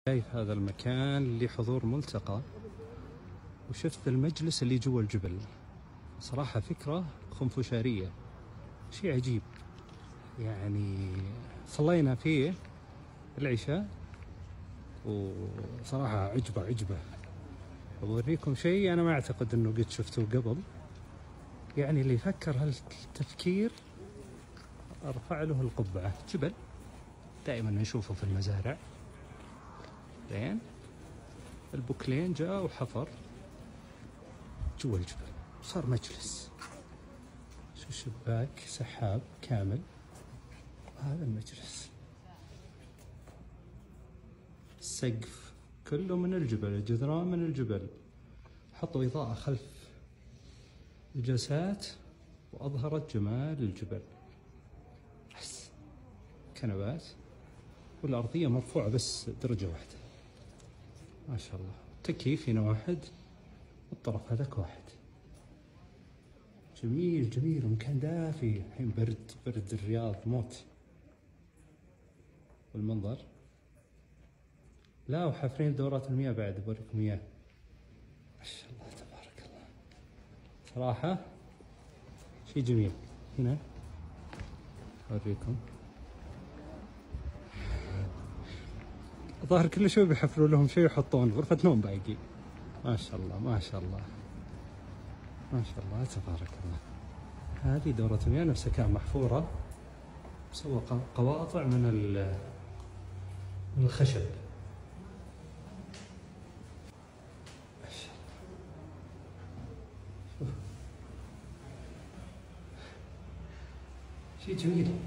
شايف هذا المكان اللي حضور ملتقى، وشفت المجلس اللي جوا الجبل. صراحة فكرة خنفشارية، شيء عجيب. يعني صلينا فيه العشاء وصراحة عجبة. أوريكم شيء أنا ما أعتقد أنه قد شفته قبل. يعني اللي يفكر هالتفكير أرفع له القبعة. جبل دائما نشوفه في المزارع، زين. البوكلين جاء وحفر جوا الجبل، صار مجلس. شو شباك سحاب كامل، وهذا المجلس. السقف كله من الجبل، الجدران من الجبل. حطوا إضاءة خلف الجلسات وأظهرت جمال الجبل. بس كنبات، والأرضية مرفوعة بس درجة واحدة. ما شاء الله. تكييف هنا واحد، والطرف هذاك واحد. جميل ومكان دافي. الحين برد الرياض موت. والمنظر، لا وحافرين دورات المياه بعد، بوريكم اياه. ما شاء الله تبارك الله، صراحة شيء جميل. هنا اوريكم، الظاهر كل شوي بيحفروا لهم شيء يحطون غرفة نوم باقي. ما شاء الله تبارك الله. هذه دورة المياه نفسها كان محفورة، سوى قواطع من الخشب. ما شاء الله، شيء جميل.